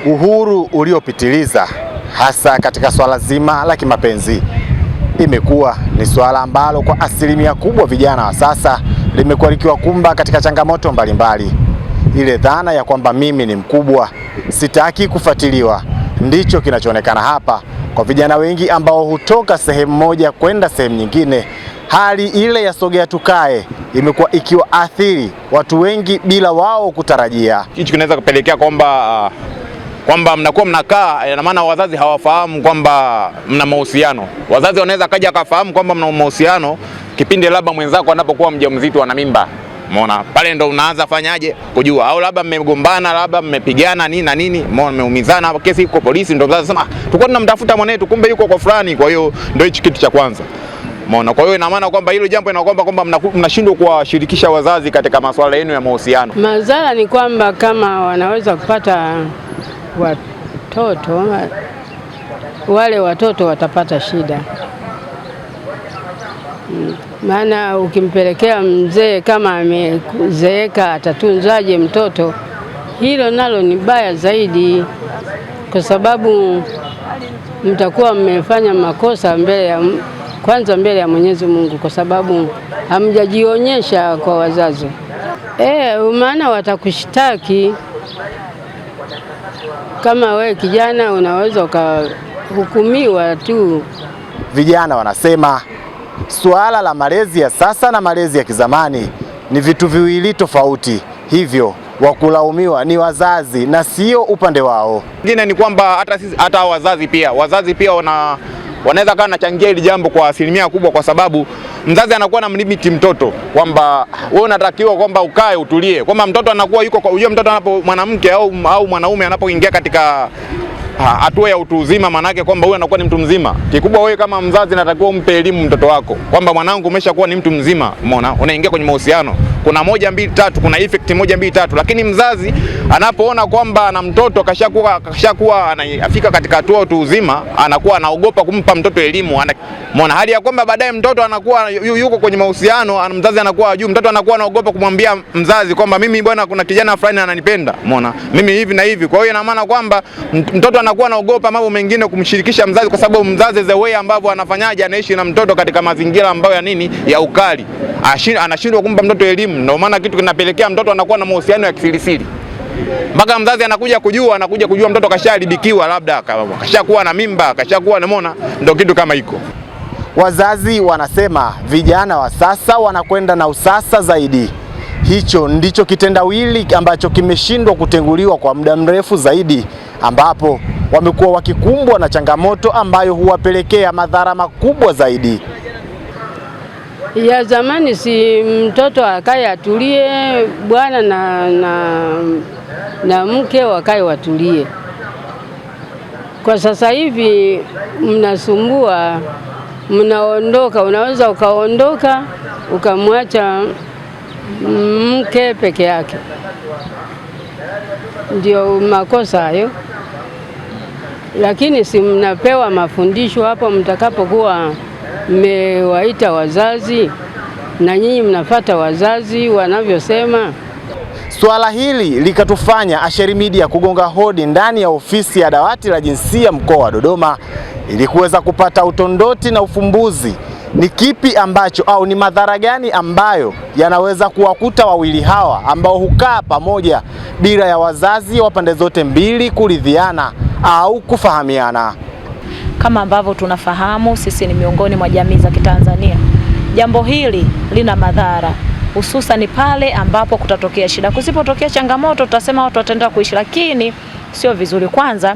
Uhuru uliopitiliza hasa katika swala zima la kimapenzi imekuwa ni swala ambalo kwa asilimia kubwa vijana wa sasa limekuwa likiwakumba katika changamoto mbalimbali. Ile dhana ya kwamba mimi ni mkubwa, sitaki kufuatiliwa, ndicho kinachoonekana hapa kwa vijana wengi ambao hutoka sehemu moja kwenda sehemu nyingine. Hali ile ya sogea tukae imekuwa ikiwaathiri watu wengi bila wao kutarajia. Hicho kinaweza kupelekea kwamba mnakuwa mnakaa, ina maana wazazi hawafahamu kwamba mna mahusiano. Wazazi wanaweza kaja akafahamu kwamba mna mahusiano kipindi labda mwenzako anapokuwa mjamzito ana mimba. Umeona? Pale ndo unaanza fanyaje kujua, au labda mmegombana, labda mmepigana nini na nini, mmeumizana, kesi iko polisi, ndo mzazi sema tulikuwa tunamtafuta mwanetu kumbe yuko kwa fulani. Kwa hiyo ndio hicho kitu cha kwanza. Umeona? Kwa hiyo ina maana kwamba hilo jambo inakwamba kwamba mnashindwa kuwashirikisha wazazi katika masuala yenu ya mahusiano. Madhara ni kwamba kama wanaweza kupata watoto, wale watoto watapata shida. Maana ukimpelekea mzee kama amezeeka atatunzaje mtoto? Hilo nalo ni baya zaidi, kwa sababu mtakuwa mmefanya makosa mbele ya Mwenyezi Mungu, kwa sababu hamjajionyesha kwa wazazi. Maana watakushtaki. Kama we kijana unaweza ukahukumiwa tu. Vijana wanasema suala la malezi ya sasa na malezi ya kizamani ni vitu viwili tofauti, hivyo wakulaumiwa ni wazazi na sio upande wao. Kingine ni kwamba hata wazazi pia wanaweza kana changia hili jambo kwa asilimia kubwa, kwa sababu mzazi anakuwa na limiti mtoto kwamba wewe unatakiwa kwamba ukae utulie, kwamba mtoto anakuwa yuko kwa mtoto mwanamke au mwanaume anapoingia katika hatua ya utu uzima, manake kwamba huyu anakuwa ni mtu mzima. Kikubwa wewe kama mzazi unatakiwa umpe elimu mtoto wako kwamba mwanangu umeshakuwa ni mtu mzima. Umeona, unaingia kwenye mahusiano, kuna 1 2 3, kuna effect 1 2 3. Lakini mzazi anapoona kwamba na mtoto kashakuwa anafika katika hatua ya utu uzima, anakuwa anaogopa kumpa mtoto elimu. Umeona, hali ya kwamba baadaye mtoto anakuwa yuko kwenye mahusiano, mzazi anakuwa juu, mtoto anakuwa anaogopa kumwambia mzazi kwamba mimi bwana kuna kijana fulani ananipenda. Umeona, mimi hivi na hivi. Kwa hiyo ina maana kwamba mtoto anakuwa anaogopa mambo mengine kumshirikisha mzazi, kwa sababu mzazi the way ambavyo anafanyaje, anaishi na mtoto katika mazingira ambayo ya ukali, anashindwa kumpa mtoto elimu. Ndio maana kitu kinapelekea mtoto anakuwa na mahusiano ya kisirisiri, mpaka mzazi anakuja kujua mtoto kashaharibikiwa, labda kashakuwa na mimba, kashakuwa unaona, ndio kitu kama hiko. Wazazi wanasema vijana wa sasa wanakwenda na usasa zaidi. Hicho ndicho kitendawili ambacho kimeshindwa kutenguliwa kwa muda mrefu zaidi, ambapo wamekuwa wakikumbwa na changamoto ambayo huwapelekea madhara makubwa zaidi. Ya zamani si mtoto akae atulie, bwana na mke wakae watulie. Kwa sasa hivi mnasumbua, mnaondoka, unaweza ukaondoka ukamwacha mke peke yake. Ndio makosa hayo. Lakini si mnapewa mafundisho hapo mtakapokuwa mmewaita wazazi, na nyinyi mnafuata wazazi wanavyosema. Swala hili likatufanya Asheri Media kugonga hodi ndani ya ofisi ya dawati la jinsia mkoa wa Dodoma ili kuweza kupata utondoti na ufumbuzi. Ni kipi ambacho au ni madhara gani ambayo yanaweza kuwakuta wawili hawa ambao hukaa pamoja bila ya wazazi wa pande zote mbili kuridhiana au kufahamiana. Kama ambavyo tunafahamu, sisi ni miongoni mwa jamii za Kitanzania. Jambo hili lina madhara, hususan pale ambapo kutatokea shida. Kusipotokea changamoto tutasema watu wataendelea kuishi, lakini sio vizuri. Kwanza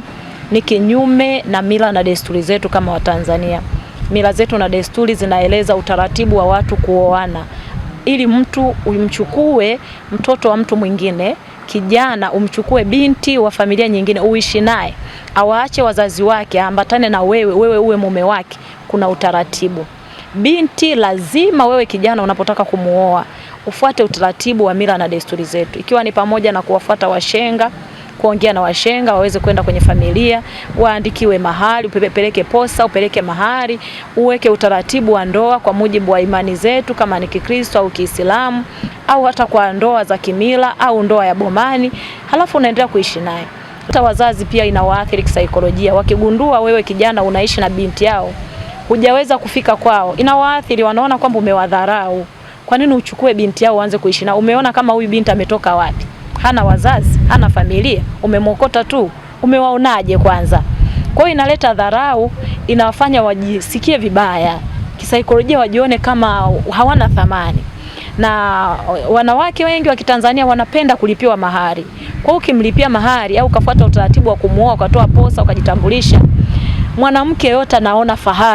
ni kinyume na mila na desturi zetu kama Watanzania. Mila zetu na desturi zinaeleza utaratibu wa watu kuoana. Ili mtu umchukue mtoto wa mtu mwingine, kijana umchukue binti wa familia nyingine uishi naye, awaache wazazi wake ambatane na wewe uwe mume wake, kuna utaratibu. Binti lazima wewe kijana unapotaka kumuoa ufuate utaratibu wa mila na desturi zetu, ikiwa ni pamoja na kuwafuata washenga, kuongea na washenga waweze kwenda kwenye familia, waandikiwe mahari, upeleke posa, upeleke mahari, uweke utaratibu wa ndoa kwa mujibu wa imani zetu kama ni Kikristo au Kiislamu, au hata kwa ndoa za kimila au ndoa ya bomani, halafu unaendelea kuishi naye. Hata wazazi pia inawaathiri kisaikolojia. Wakigundua wewe kijana unaishi na binti yao, hujaweza kufika kwao, inawaathiri, wanaona kwamba umewadharau. Kwa nini uchukue binti yao uanze kuishi na? Umeona kama huyu binti ametoka wapi? Hana wazazi, hana familia, umemwokota tu. Umewaonaje kwanza? Kwa hiyo inaleta dharau, inawafanya wajisikie vibaya. Kisaikolojia wajione kama hawana thamani. Na wanawake wengi wa Kitanzania wanapenda kulipiwa mahari. Kwa hiyo ukimlipia mahari au ukafuata utaratibu wa kumuoa, ukatoa posa, ukajitambulisha, mwanamke yote anaona fahari